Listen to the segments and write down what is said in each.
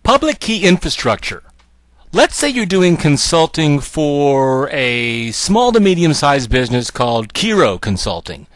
Public key infrastructure. Let's say you're doing consulting for a small to medium-sized business called Kiro Consulting.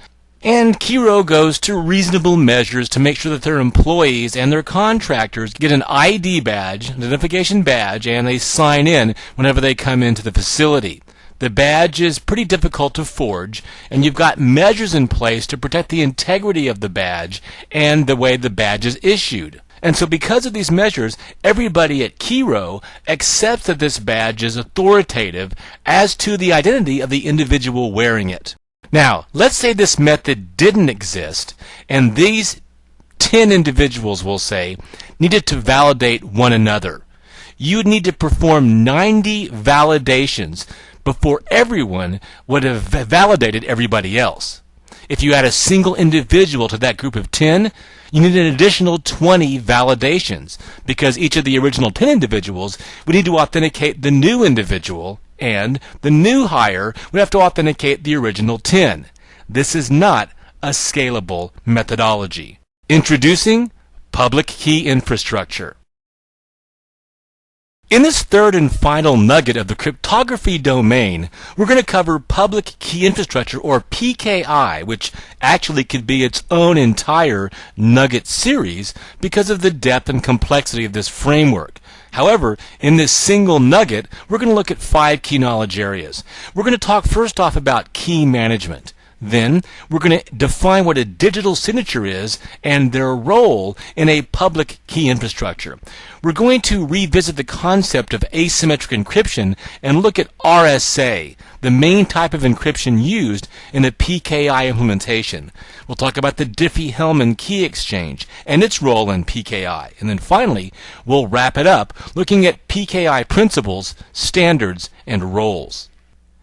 And Kiro goes to reasonable measures to make sure that their employees and their contractors get an ID badge, an identification badge, and they sign in whenever they come into the facility. The badge is pretty difficult to forge, and you've got measures in place to protect the integrity of the badge and the way the badge is issued. And so because of these measures, everybody at Kiro accepts that this badge is authoritative as to the identity of the individual wearing it. Now, let's say this method didn't exist, and these 10 individuals, we'll say, needed to validate one another. You'd need to perform 90 validations before everyone would have validated everybody else. If you add a single individual to that group of 10, you need an additional 20 validations, because each of the original 10 individuals would need to authenticate the new individual, and the new hire would have to authenticate the original 10. This is not a scalable methodology. Introducing public key infrastructure. In this third and final nugget of the cryptography domain, we're going to cover public key infrastructure, or PKI, which actually could be its own entire nugget series because of the depth and complexity of this framework. However, in this single nugget, we're going to look at 5 key knowledge areas. We're going to talk first off about key management. Then, we're going to define what a digital signature is and their role in a public key infrastructure. We're going to revisit the concept of asymmetric encryption and look at RSA, the main type of encryption used in a PKI implementation. We'll talk about the Diffie-Hellman key exchange and its role in PKI. And then finally, we'll wrap it up looking at PKI principles, standards, and roles.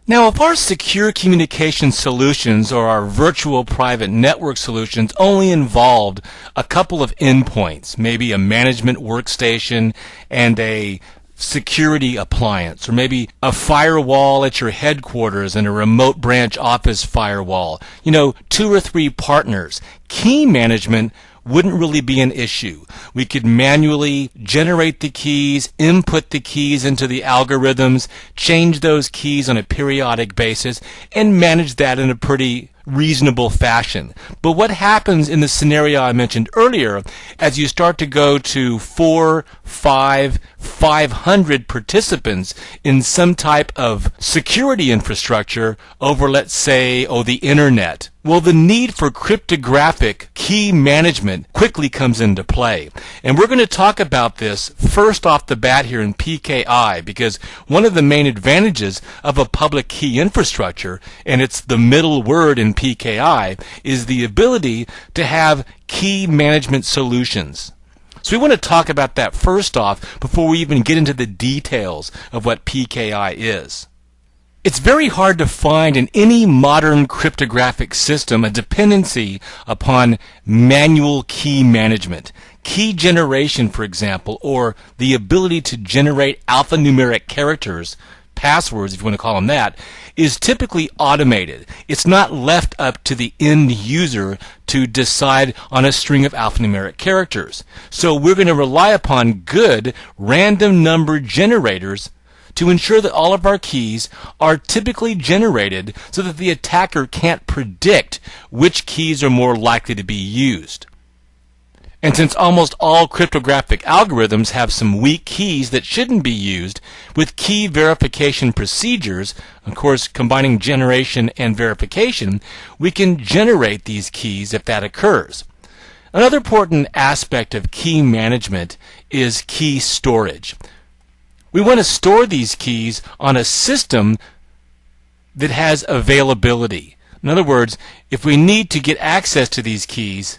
Now, if our secure communication solutions or our virtual private network solutions only involved a couple of endpoints, maybe a management workstation and a security appliance, or maybe a firewall at your headquarters and a remote branch office firewall, 2 or 3 partners, key management wouldn't really be an issue. We could manually generate the keys, input the keys into the algorithms, change those keys on a periodic basis, and manage that in a pretty reasonable fashion. But what happens in the scenario I mentioned earlier, as you start to go to 4, 5, 500 participants in some type of security infrastructure over, let's say, the internet? Well, the need for cryptographic key management quickly comes into play. And we're going to talk about this first off the bat here in PKI, because one of the main advantages of a public key infrastructure, and it's the middle word in PKI, is the ability to have key management solutions. So we want to talk about that first off before we even get into the details of what PKI is. It's very hard to find in any modern cryptographic system a dependency upon manual key management. Key generation, for example, or the ability to generate alphanumeric characters, passwords if you want to call them that, is typically automated. It's not left up to the end user to decide on a string of alphanumeric characters. So we're going to rely upon good random number generators to ensure that all of our keys are typically generated so that the attacker can't predict which keys are more likely to be used. And since almost all cryptographic algorithms have some weak keys that shouldn't be used, with key verification procedures, of course combining generation and verification, we can generate these keys if that occurs. Another important aspect of key management is key storage. We want to store these keys on a system that has availability. In other words, if we need to get access to these keys,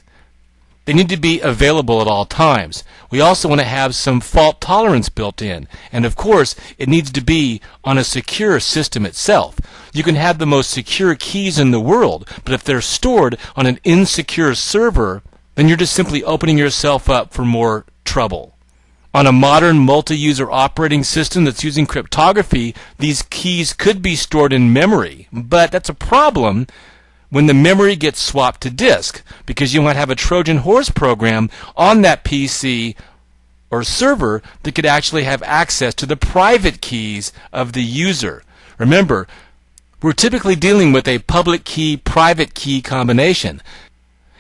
they need to be available at all times. We also want to have some fault tolerance built in. And of course, it needs to be on a secure system itself. You can have the most secure keys in the world, but if they're stored on an insecure server, then you're just simply opening yourself up for more trouble. On a modern multi-user operating system that's using cryptography, these keys could be stored in memory, but that's a problem when the memory gets swapped to disk, because you might have a Trojan horse program on that PC or server that could actually have access to the private keys of the user. Remember, we're typically dealing with a public key, private key combination.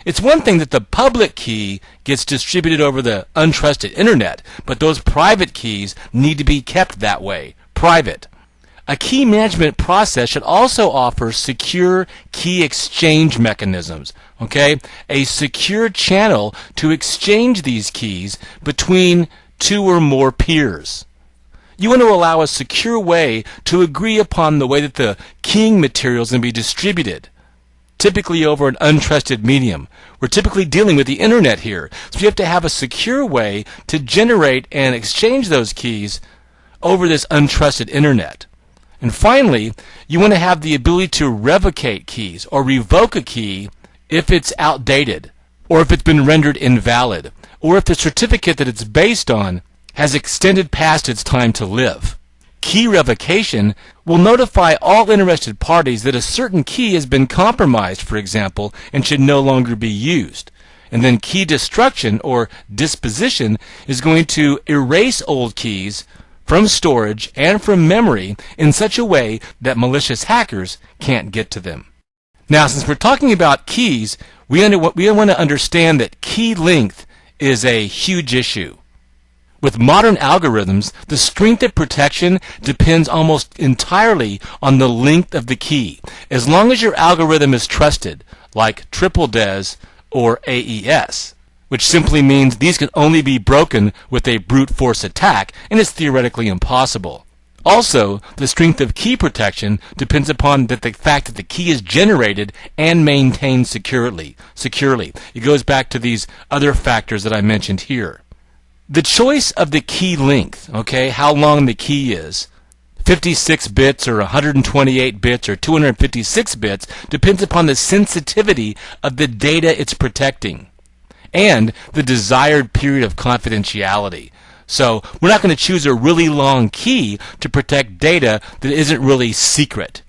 It's one thing that the public key gets distributed over the untrusted internet, but those private keys need to be kept that way, private. A key management process should also offer secure key exchange mechanisms, okay? A secure channel to exchange these keys between two or more peers. You want to allow a secure way to agree upon the way that the keying material is going to be distributed, typically over an untrusted medium. We're typically dealing with the internet here, so you have to have a secure way to generate and exchange those keys over this untrusted internet. And finally, you want to have the ability to revocate keys or revoke a key if it's outdated, or if it's been rendered invalid, or if the certificate that it's based on has extended past its time to live. Key revocation will notify all interested parties that a certain key has been compromised, for example, and should no longer be used. And then key destruction or disposition is going to erase old keys from storage and from memory in such a way that malicious hackers can't get to them. Now, since we're talking about keys, we want to understand that key length is a huge issue. With modern algorithms, the strength of protection depends almost entirely on the length of the key. As long as your algorithm is trusted, like triple DES or AES, which simply means these can only be broken with a brute force attack, and is theoretically impossible. Also, the strength of key protection depends upon the fact that the key is generated and maintained securely. It goes back to these other factors that I mentioned here. The choice of the key length, okay, how long the key is, 56 bits or 128 bits or 256 bits, depends upon the sensitivity of the data it's protecting and the desired period of confidentiality. So we're not going to choose a really long key to protect data that isn't really secret.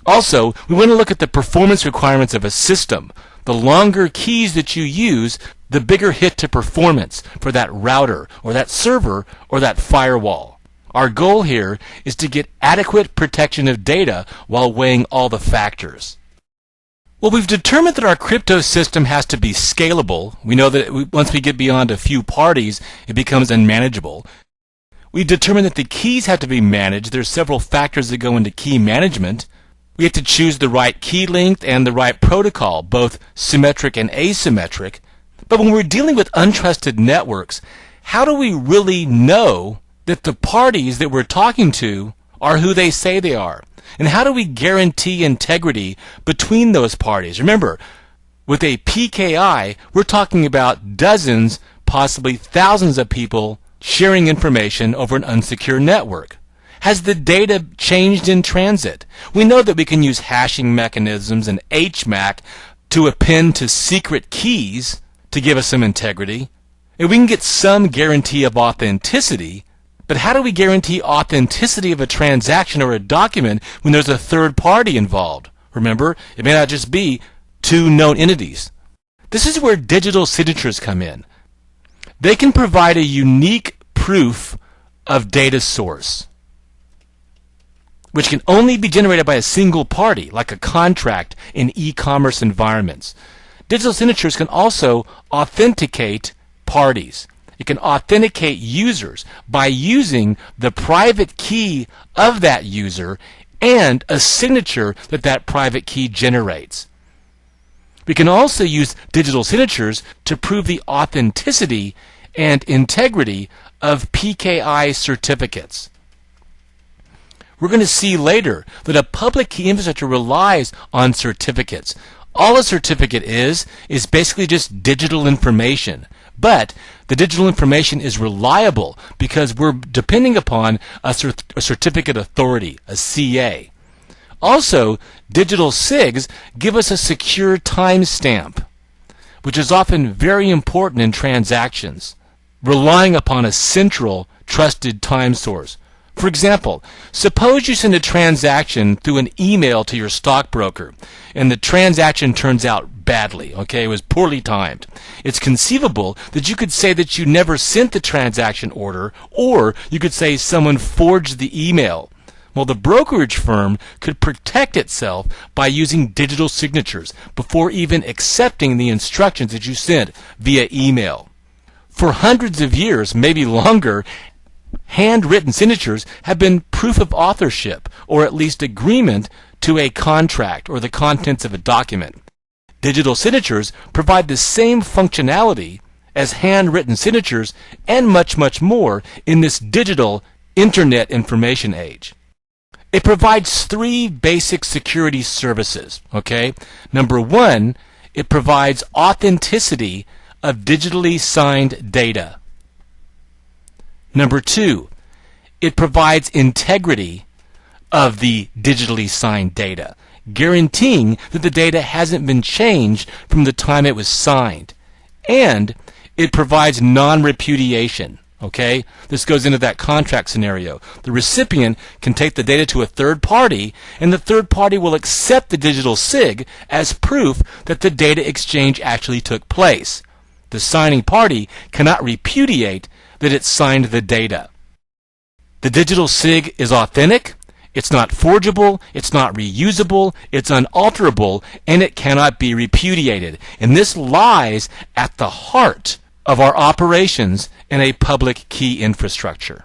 Also, we want to look at the performance requirements of a system. The longer keys that you use, the bigger hit to performance for that router or that server or that firewall. Our goal here is to get adequate protection of data while weighing all the factors. Well, we've determined that our crypto system has to be scalable. We know that once we get beyond a few parties, it becomes unmanageable. We determined that the keys have to be managed. There's several factors that go into key management. We have to choose the right key length and the right protocol, both symmetric and asymmetric. But when we're dealing with untrusted networks, how do we really know that the parties that we're talking to are who they say they are? And how do we guarantee integrity between those parties? Remember, with a PKI, we're talking about dozens, possibly thousands of people sharing information over an unsecure network. Has the data changed in transit? We know that we can use hashing mechanisms and HMAC to append to secret keys to give us some integrity. And we can get some guarantee of authenticity, but how do we guarantee authenticity of a transaction or a document when there's a third party involved? Remember, it may not just be two known entities. This is where digital signatures come in. They can provide a unique proof of data source, which can only be generated by a single party, like a contract in e-commerce environments. Digital signatures can also authenticate parties. It can authenticate users by using the private key of that user and a signature that that private key generates. We can also use digital signatures to prove the authenticity and integrity of PKI certificates. We're going to see later that a public key infrastructure relies on certificates. All a certificate is basically just digital information. But the digital information is reliable because we're depending upon a certificate authority, a CA. Also, digital SIGs give us a secure timestamp, which is often very important in transactions, relying upon a central trusted time source. For example, suppose you send a transaction through an email to your stockbroker, and the transaction turns out badly, okay? It was poorly timed. It's conceivable that you could say that you never sent the transaction order, or you could say someone forged the email. Well, the brokerage firm could protect itself by using digital signatures before even accepting the instructions that you sent via email. For hundreds of years, maybe longer, handwritten signatures have been proof of authorship, or at least agreement to a contract or the contents of a document. Digital signatures provide the same functionality as handwritten signatures and much, much more in this digital internet information age. It provides three basic security services, okay? Number one, it provides authenticity of digitally signed data. Number two, it provides integrity of the digitally signed data, guaranteeing that the data hasn't been changed from the time it was signed. And it provides non-repudiation. Okay? This goes into that contract scenario. The recipient can take the data to a third party, and the third party will accept the digital sig as proof that the data exchange actually took place. The signing party cannot repudiate that it signed the data. The digital sig is authentic, it's not forgeable, it's not reusable, it's unalterable, and it cannot be repudiated. And this lies at the heart of our operations in a public key infrastructure.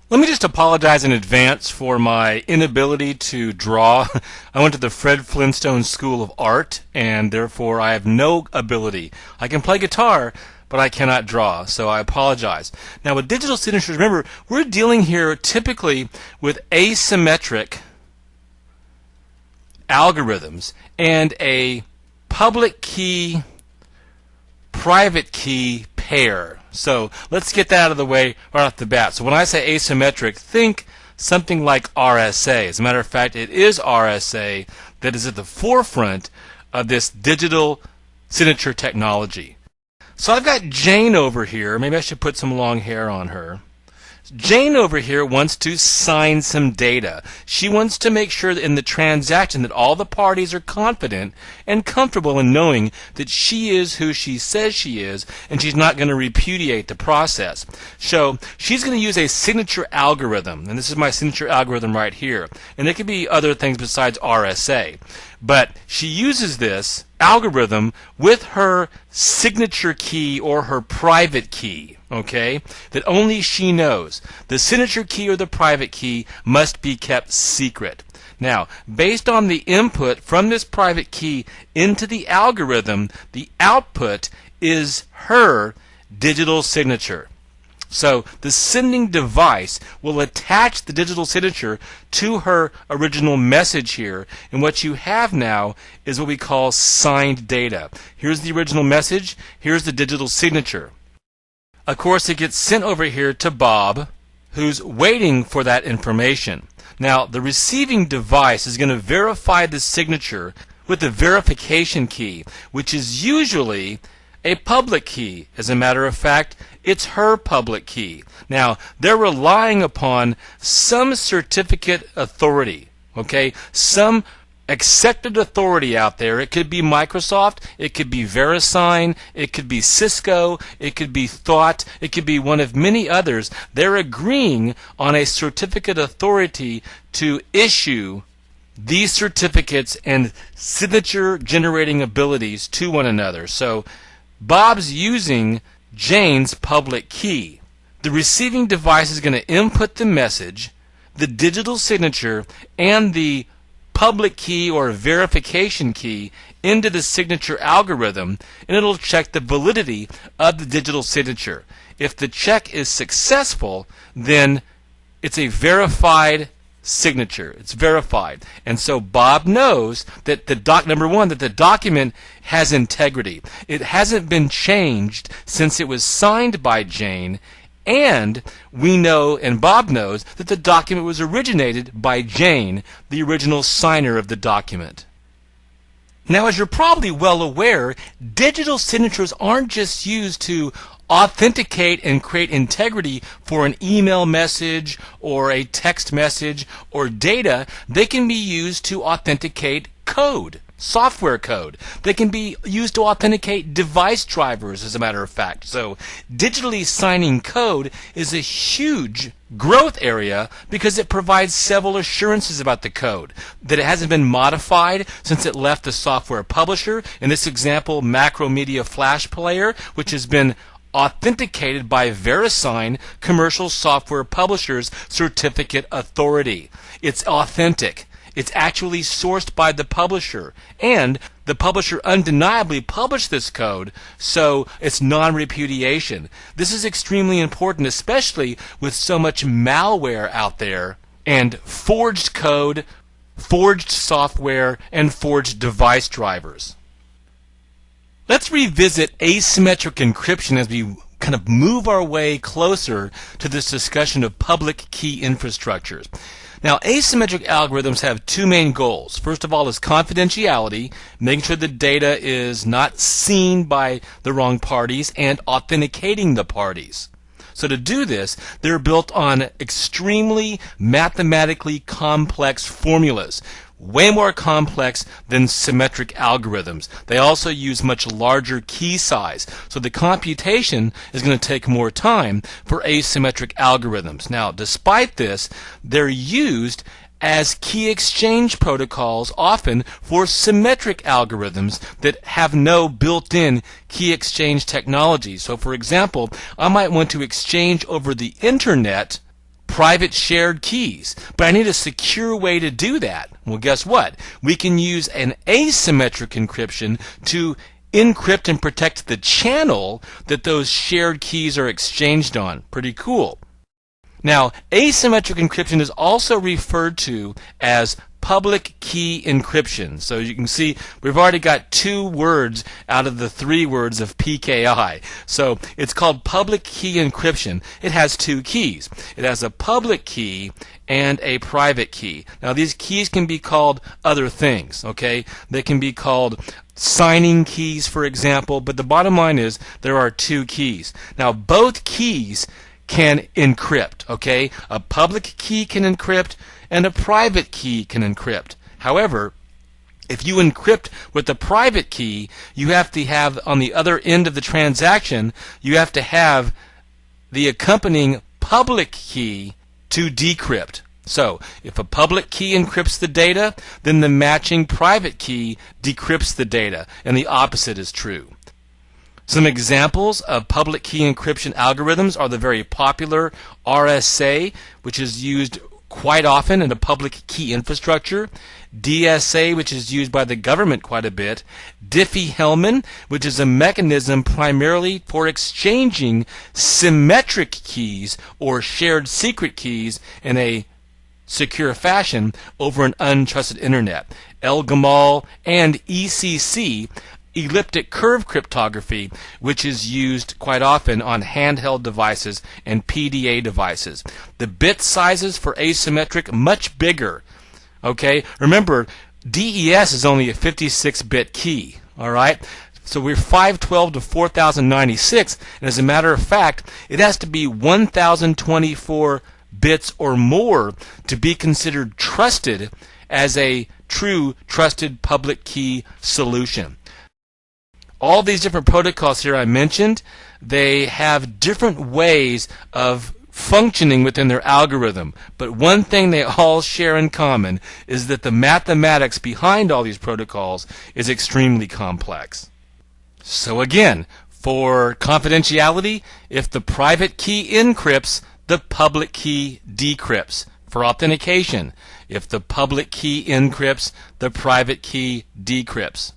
Let me just apologize in advance for my inability to draw. I went to the Fred Flintstone School of Art, and therefore I have no ability. I can play guitar, but I cannot draw, so I apologize. Now with digital signatures, remember, we're dealing here typically with asymmetric algorithms and a public key private key pair. So let's get that out of the way right off the bat. So when I say asymmetric, think something like RSA. As a matter of fact, it is RSA that is at the forefront of this digital signature technology. So I've got Jane over here. Maybe I should put some long hair on her. Jane over here wants to sign some data. She wants to make sure that in the transaction that all the parties are confident and comfortable in knowing that she is who she says she is, and she's not going to repudiate the process. So she's going to use a signature algorithm, and this is my signature algorithm right here. And it could be other things besides RSA. But she uses this algorithm with her signature key or her private key, okay, that only she knows. The signature key or the private key must be kept secret. Now, based on the input from this private key into the algorithm, the output is her digital signature. So the sending device will attach the digital signature to her original message here, and what you have now is what we call signed data. Here's the original message, here's the digital signature. Of course, it gets sent over here to Bob, who's waiting for that information. Now, the receiving device is going to verify the signature with the verification key, which is usually a public key. As a matter of fact, it's her public key. Now, they're relying upon some certificate authority, okay? Some accepted authority out there. It could be Microsoft, it could be VeriSign, it could be Cisco, it could be Thought, it could be one of many others. They're agreeing on a certificate authority to issue these certificates and signature generating abilities to one another. So Bob's using Jane's public key. The receiving device is going to input the message, the digital signature, and the public key or verification key into the signature algorithm, and it'll check the validity of the digital signature. If the check is successful, then it's a verified signature. It's verified. And so Bob knows that number one, that the document has integrity. It hasn't been changed since it was signed by Jane, and we know, and Bob knows, that the document was originated by Jane, the original signer of the document. Now, as you're probably well aware, digital signatures aren't just used to authenticate and create integrity for an email message or a text message or data, they can be used to authenticate code, software code. They can be used to authenticate device drivers, as a matter of fact. So digitally signing code is a huge growth area because it provides several assurances about the code, that it hasn't been modified since it left the software publisher. In this example, Macromedia Flash Player, which has been authenticated by VeriSign, commercial software publishers' certificate authority. It's authentic. It's actually sourced by the publisher, and the publisher undeniably published this code, so it's non-repudiation. This is extremely important, especially with so much malware out there, and forged code, forged software, and forged device drivers. Let's revisit asymmetric encryption as we kind of move our way closer to this discussion of public key infrastructures. Now, asymmetric algorithms have two main goals. First of all is confidentiality, making sure the data is not seen by the wrong parties, and authenticating the parties. So to do this, they're built on extremely mathematically complex formulas, way more complex than symmetric algorithms. They also use much larger key size, so the computation is going to take more time for asymmetric algorithms. Now, despite this, they're used as key exchange protocols often for symmetric algorithms that have no built-in key exchange technology. So for example, I might want to exchange over the internet private shared keys, but I need a secure way to do that. Well, guess what? We can use an asymmetric encryption to encrypt and protect the channel that those shared keys are exchanged on. Pretty cool. Now, asymmetric encryption is also referred to as public key encryption. So you can see we've already got 2 words out of the 3 words of PKI. So it's called public key encryption. It has 2 keys. It has a public key and a private key. Now these keys can be called other things, okay? They can be called signing keys, for example, but the bottom line is there are 2 keys. Now both keys can encrypt, okay? A public key can encrypt and a private key can encrypt. However, if you encrypt with the private key, you have to have, on the other end of the transaction, you have to have the accompanying public key to decrypt. So, if a public key encrypts the data, then the matching private key decrypts the data, and the opposite is true. Some examples of public key encryption algorithms are the very popular RSA, which is used quite often in a public key infrastructure, DSA, which is used by the government quite a bit, Diffie-Hellman, which is a mechanism primarily for exchanging symmetric keys or shared secret keys in a secure fashion over an untrusted internet, El-Gamal, and ECC, elliptic curve cryptography, which is used quite often on handheld devices and PDA devices. The bit sizes for asymmetric much bigger. Okay, remember DES is only a 56-bit key. All right, so we're 512 to 4096, and as a matter of fact, it has to be 1024 bits or more to be considered trusted as a true trusted public key solution. All these different protocols here I mentioned, they have different ways of functioning within their algorithm. But one thing they all share in common is that the mathematics behind all these protocols is extremely complex. So again, for confidentiality, if the private key encrypts, the public key decrypts. For authentication, if the public key encrypts, the private key decrypts.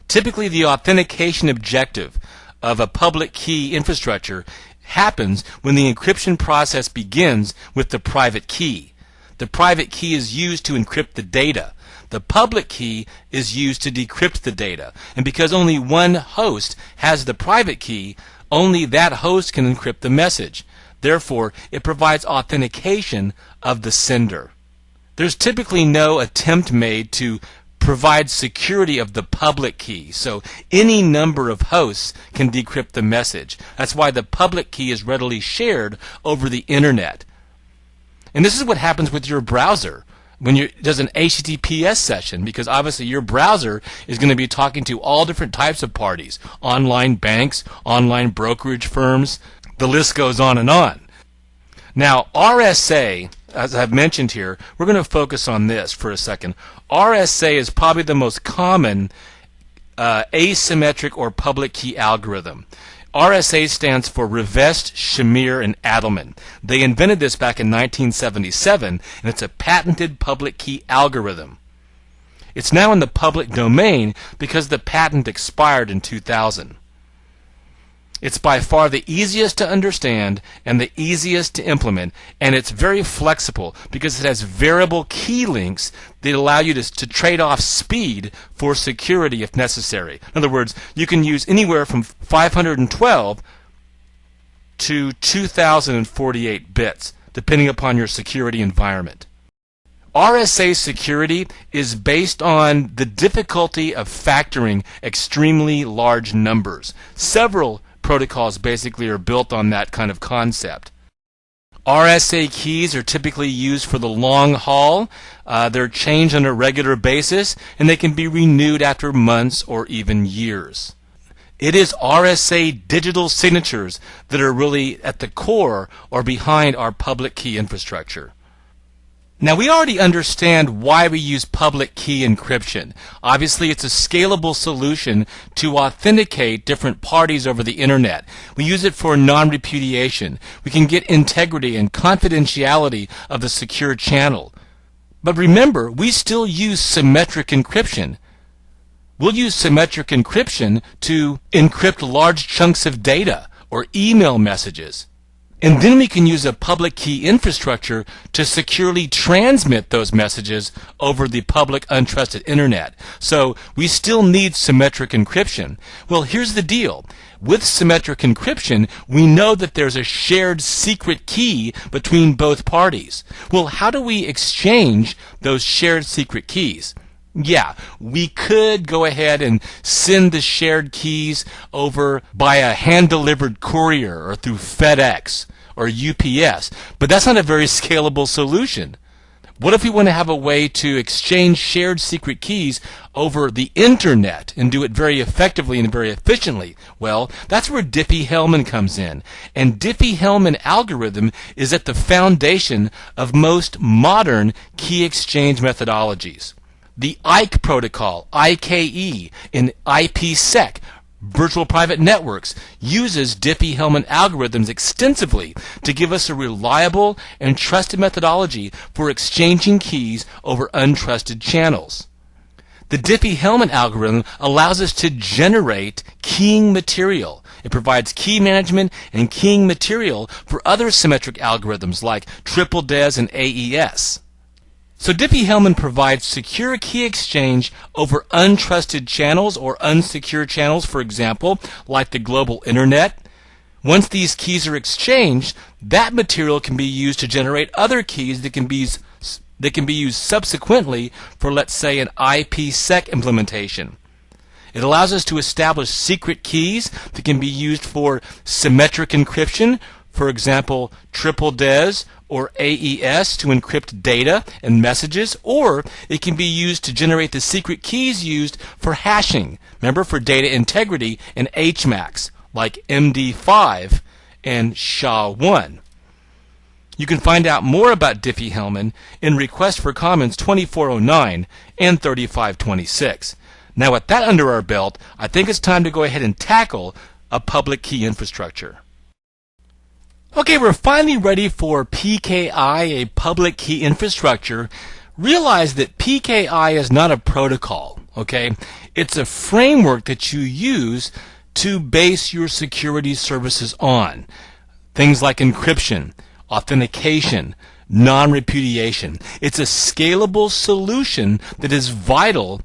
Typically, the authentication objective of a public key infrastructure happens when the encryption process begins with the private key. The private key is used to encrypt the data. The public key is used to decrypt the data. And because only one host has the private key, only that host can encrypt the message. Therefore, it provides authentication of the sender. There's typically no attempt made to provides security of the public key. So any number of hosts can decrypt the message. That's why the public key is readily shared over the internet. And this is what happens with your browser when it does an HTTPS session, because obviously your browser is going to be talking to all different types of parties, online banks, online brokerage firms, the list goes on and on. Now, RSA, as I've mentioned here, we're going to focus on this for a second. RSA is probably the most common asymmetric or public key algorithm. RSA stands for Rivest, Shamir, and Adelman. They invented this back in 1977, and it's a patented public key algorithm. It's now in the public domain because the patent expired in 2000. It's by far the easiest to understand and the easiest to implement, and it's very flexible because it has variable key links that allow you to trade off speed for security if necessary. In other words, you can use anywhere from 512 to 2048 bits, depending upon your security environment. RSA security is based on the difficulty of factoring extremely large numbers. Several protocols basically are built on that kind of concept. RSA keys are typically used for the long haul. They're changed on a regular basis, and they can be renewed after months or even years. It is RSA digital signatures that are really at the core or behind our public key infrastructure. Now, we already understand why we use public key encryption. Obviously, it's a scalable solution to authenticate different parties over the internet. We use it for non-repudiation. We can get integrity and confidentiality of the secure channel. But remember, we still use symmetric encryption. We'll use symmetric encryption to encrypt large chunks of data or email messages. And then we can use a public key infrastructure to securely transmit those messages over the public untrusted internet. So we still need symmetric encryption. Well, here's the deal. With symmetric encryption, we know that there's a shared secret key between both parties. Well, how do we exchange those shared secret keys? Yeah, we could go ahead and send the shared keys over by a hand-delivered courier or through FedEx or UPS, but that's not a very scalable solution. What if we want to have a way to exchange shared secret keys over the internet and do it very effectively and very efficiently? Well, that's where Diffie-Hellman comes in. And Diffie-Hellman algorithm is at the foundation of most modern key exchange methodologies. The IKE protocol, IKE, in IPsec, Virtual Private Networks, uses Diffie-Hellman algorithms extensively to give us a reliable and trusted methodology for exchanging keys over untrusted channels. The Diffie-Hellman algorithm allows us to generate keying material. It provides key management and keying material for other symmetric algorithms like triple DES and AES. So Diffie-Hellman provides secure key exchange over untrusted channels or unsecure channels, for example, like the global internet. Once these keys are exchanged, that material can be used to generate other keys that can be used subsequently for, let's say, an IPsec implementation. It allows us to establish secret keys that can be used for symmetric encryption, for example, triple DES or AES to encrypt data and messages, or it can be used to generate the secret keys used for hashing, remember, for data integrity and HMACs, like MD5 and SHA-1. You can find out more about Diffie-Hellman in Request for Comments 2409 and 3526. Now, with that under our belt, I think it's time to go ahead and tackle a public key infrastructure. Okay, we're finally ready for PKI, a public key infrastructure. Realize that PKI is not a protocol, okay? It's a framework that you use to base your security services on. Things like encryption, authentication, non-repudiation. It's a scalable solution that is vital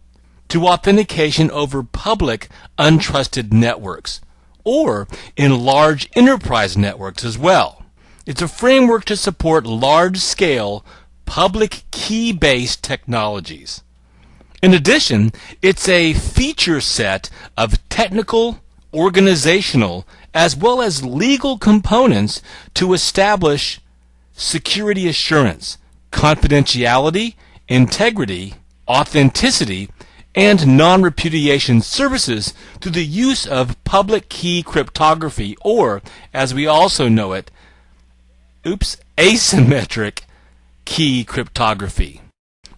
to authentication over public untrusted networks, or in large enterprise networks as well. It's a framework to support large-scale public key-based technologies. In addition, it's a feature set of technical, organizational, as well as legal components to establish security assurance, confidentiality, integrity, authenticity, and non-repudiation services through the use of public key cryptography, or, as we also know it, asymmetric key cryptography.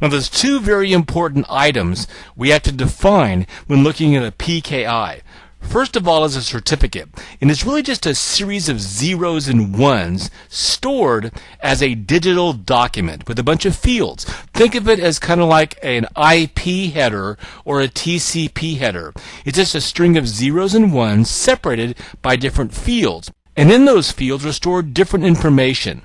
Now, there's two very important items we have to define when looking at a PKI. First of all is a certificate, and it's really just a series of zeros and ones stored as a digital document with a bunch of fields. Think of it as kind of like an IP header or a TCP header. It's just a string of zeros and ones separated by different fields, and in those fields are stored different information.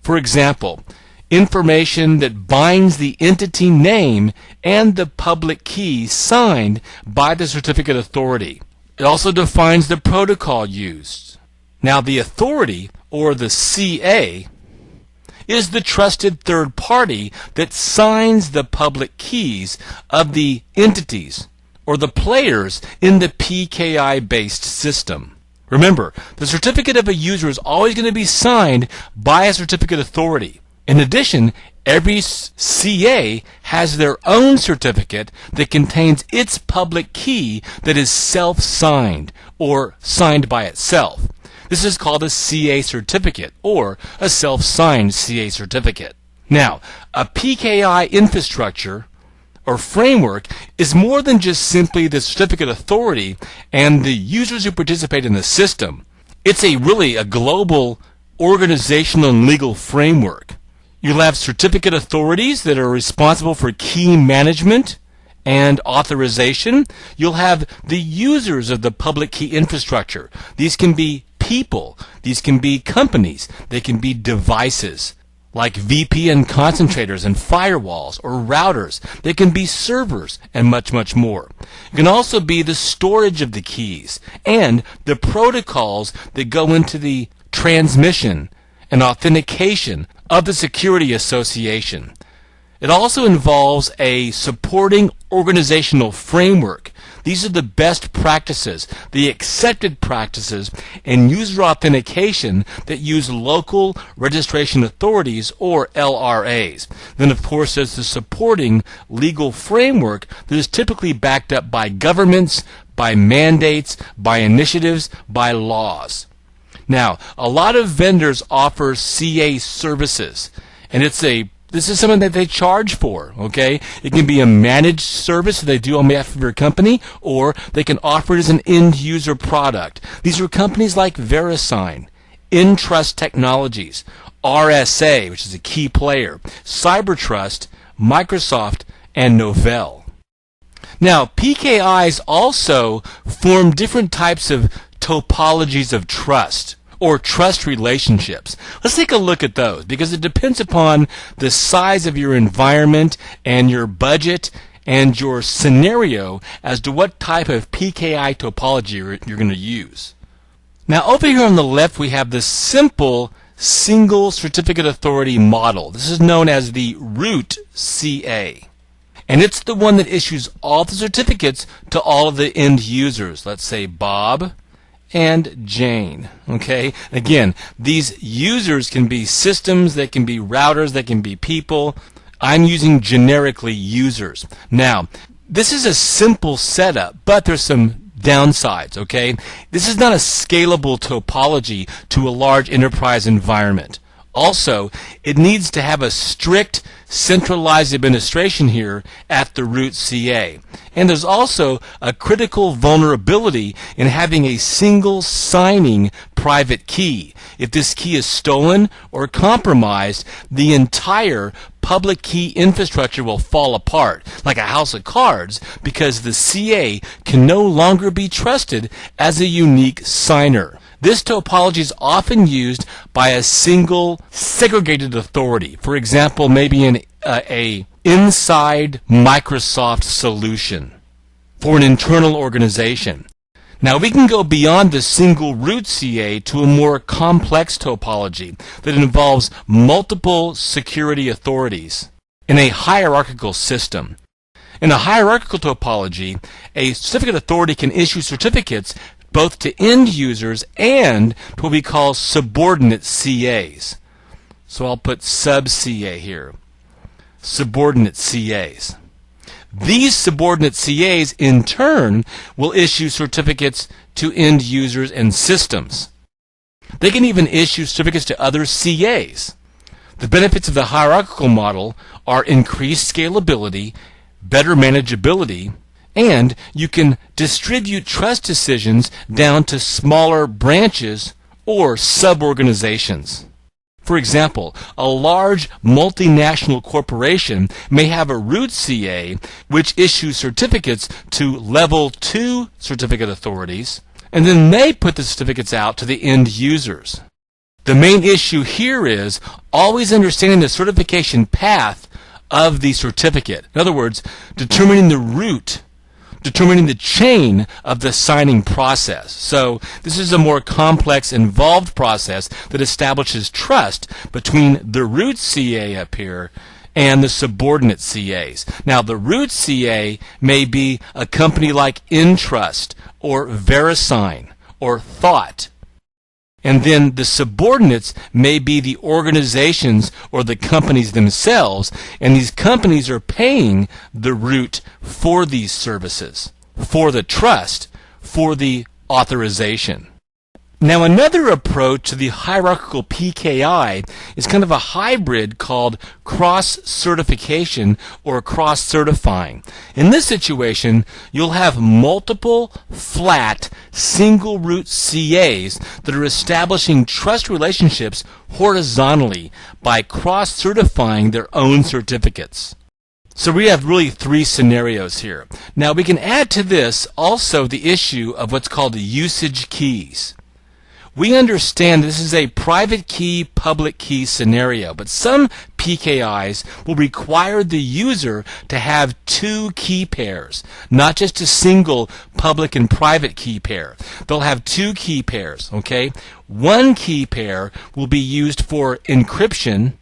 For example, information that binds the entity name and the public key signed by the certificate authority. It also defines the protocol used. Now, the authority, or the CA, is the trusted third party that signs the public keys of the entities or the players in the PKI-based system. Remember, the certificate of a user is always going to be signed by a certificate authority. In addition, every CA has their own certificate that contains its public key that is self-signed or signed by itself. This is called a CA certificate or a self-signed CA certificate. Now, a PKI infrastructure or framework is more than just simply the certificate authority and the users who participate in the system. It's really a global organizational and legal framework. You'll have certificate authorities that are responsible for key management and authorization. You'll have the users of the public key infrastructure. These can be people. These can be companies. They can be devices like VPN concentrators and firewalls or routers. They can be servers and much, much more. It can also be the storage of the keys and the protocols that go into the transmission and authentication of the security association. It also involves a supporting organizational framework. These are the best practices, the accepted practices in user authentication that use local registration authorities or LRAs. Then, of course, there's the supporting legal framework that is typically backed up by governments, by mandates, by initiatives, by laws. Now, a lot of vendors offer CA services, and this is something that they charge for, okay? It can be a managed service that they do on behalf of your company, or they can offer it as an end-user product. These are companies like VeriSign, Entrust Technologies, RSA, which is a key player, CyberTrust, Microsoft, and Novell. Now, PKIs also form different types of topologies of trust or trust relationships. Let's take a look at those because it depends upon the size of your environment and your budget and your scenario as to what type of PKI topology you're going to use. Now, over here on the left, we have the simple single certificate authority model. This is known as the root CA. And it's the one that issues all the certificates to all of the end users. Let's say Bob and Jane. Okay? Again, these users can be systems, they can be routers, they can be people. I'm using generically users. Now, this is a simple setup, but there's some downsides, okay? This is not a scalable topology to a large enterprise environment. Also, it needs to have a strict centralized administration here at the root CA. And there's also a critical vulnerability in having a single signing private key. If this key is stolen or compromised, the entire public key infrastructure will fall apart like a house of cards because the CA can no longer be trusted as a unique signer. This topology is often used by a single segregated authority. For example, maybe an inside Microsoft solution for an internal organization. Now, we can go beyond the single root CA to a more complex topology that involves multiple security authorities in a hierarchical system. In a hierarchical topology, a certificate authority can issue certificates both to end users and to what we call subordinate CAs. So I'll put sub-CA here. Subordinate CAs. These subordinate CAs, in turn, will issue certificates to end users and systems. They can even issue certificates to other CAs. The benefits of the hierarchical model are increased scalability, better manageability, and you can distribute trust decisions down to smaller branches or sub-organizations. For example, a large multinational corporation may have a root CA which issues certificates to level 2 certificate authorities, and then they put the certificates out to the end users. The main issue here is always understanding the certification path of the certificate. In other words, determining the root, determining the chain of the signing process. So this is a more complex, involved process that establishes trust between the root CA up here and the subordinate CAs. Now, the root CA may be a company like Entrust or VeriSign or Thought. And then the subordinates may be the organizations or the companies themselves, and these companies are paying the root for these services, for the trust, for the authorization. Now, another approach to the hierarchical PKI is kind of a hybrid called cross-certification or cross-certifying. In this situation, you'll have multiple flat single root CAs that are establishing trust relationships horizontally by cross-certifying their own certificates. So we have really three scenarios here. Now, we can add to this also the issue of what's called usage keys. We understand this is a private key, public key scenario, but some PKIs will require the user to have two key pairs, not just a single public and private key pair. They'll have two key pairs, okay? One key pair will be used for encryption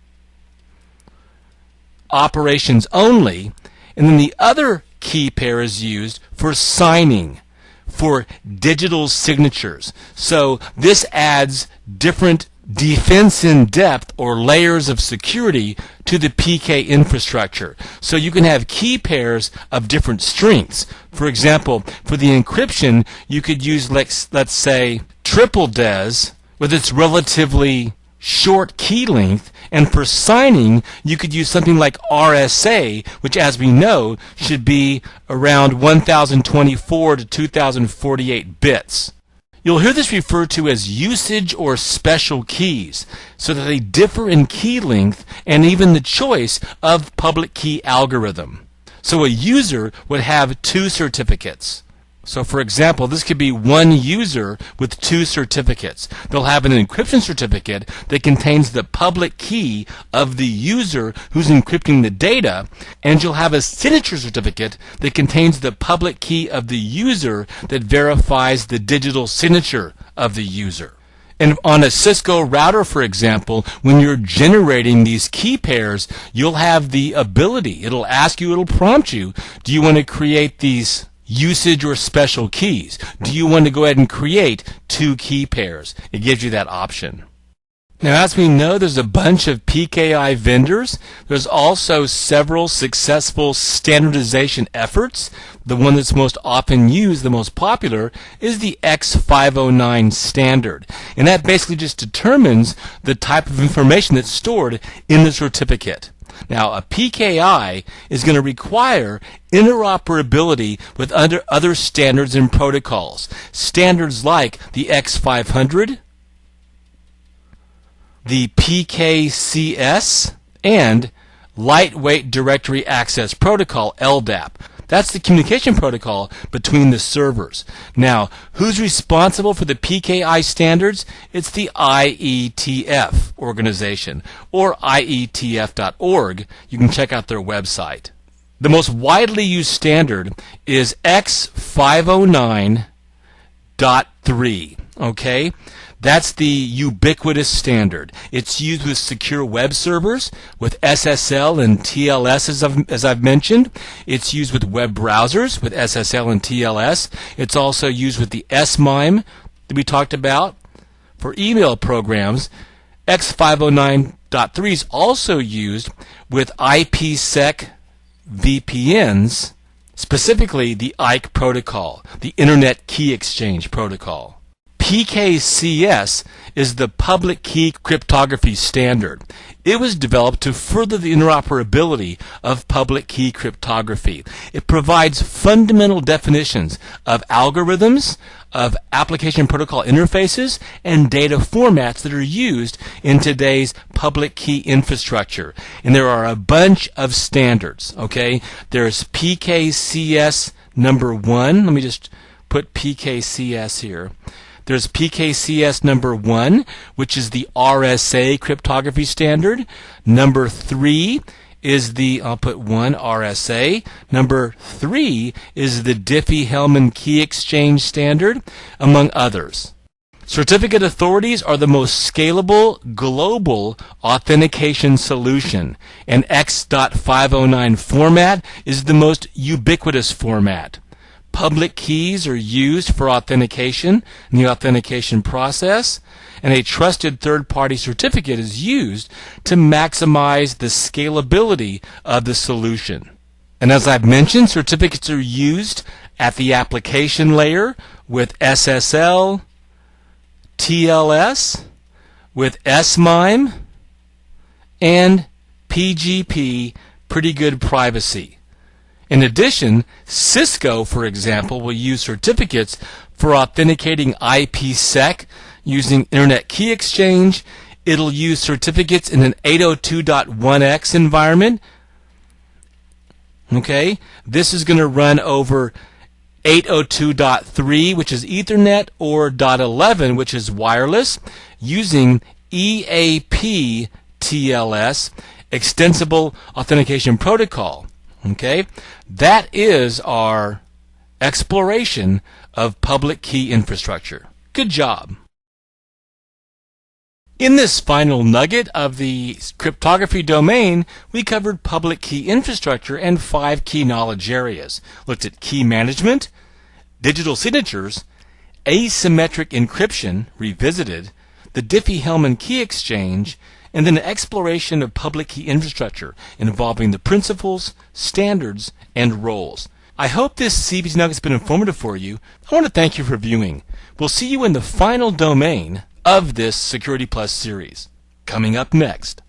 operations only, and then the other key pair is used for signing, for digital signatures. So this adds different defense in depth or layers of security to the PK infrastructure. So you can have key pairs of different strengths. For example, for the encryption, you could use, let's say, triple DES with its relatively short key length, and for signing, you could use something like RSA, which, as we know, should be around 1024 to 2048 bits. You'll hear this referred to as usage or special keys, so that they differ in key length and even the choice of public key algorithm. So a user would have two certificates. So for example, this could be one user with two certificates. They'll have an encryption certificate that contains the public key of the user who's encrypting the data, and you'll have a signature certificate that contains the public key of the user that verifies the digital signature of the user. And on a Cisco router, for example, when you're generating these key pairs, you'll have the ability, it'll ask you, it'll prompt you, do you want to create these usage or special keys? Do you want to go ahead and create two key pairs? It gives you that option. Now, as we know, there's a bunch of PKI vendors. There's also several successful standardization efforts. The one that's most often used, the most popular, is the X509 standard. And that basically just determines the type of information that's stored in the certificate. Now, a PKI is going to require interoperability with other standards and protocols. Standards like the X500, the PKCS, and Lightweight Directory Access Protocol, LDAP. That's the communication protocol between the servers. Now, who's responsible for the PKI standards? It's the IETF organization, or IETF.org. You can check out their website. The most widely used standard is X509.3. Okay? That's the ubiquitous standard. It's used with secure web servers, with SSL and TLS as I've mentioned. It's used with web browsers with SSL and TLS. It's also used with the SMIME that we talked about. For email programs, X509.3 is also used with IPsec VPNs, specifically the IKE protocol, the Internet Key Exchange Protocol. PKCS is the public key cryptography standard. It was developed to further the interoperability of public key cryptography. It provides fundamental definitions of algorithms, of application protocol interfaces, and data formats that are used in today's public key infrastructure. And there are a bunch of standards, okay? There's PKCS number 1. Let me just put PKCS here. There's PKCS number 1, which is the RSA cryptography standard. Number 3 is the, I'll put 1 RSA. Number 3 is the Diffie-Hellman key exchange standard, among others. Certificate authorities are the most scalable global authentication solution, and X.509 format is the most ubiquitous format. Public keys are used for authentication in the authentication process, and a trusted third-party certificate is used to maximize the scalability of the solution. And as I've mentioned, certificates are used at the application layer with SSL, TLS, with SMIME, and PGP, pretty good privacy. In addition, Cisco, for example, will use certificates for authenticating IPsec using Internet Key Exchange. It'll use certificates in an 802.1x environment. Okay, this is going to run over 802.3, which is Ethernet, or .11, which is wireless, using EAP TLS, Extensible Authentication Protocol. Okay, that is our exploration of public key infrastructure. Good job. In this final nugget of the cryptography domain, we covered public key infrastructure and 5 key knowledge areas. Looked at key management, digital signatures, asymmetric encryption, revisited, the Diffie-Hellman key exchange, and then an exploration of public key infrastructure involving the principles, standards, and roles. I hope this CBT nugget has been informative for you. I want to thank you for viewing. We'll see you in the final domain of this Security Plus series. Coming up next.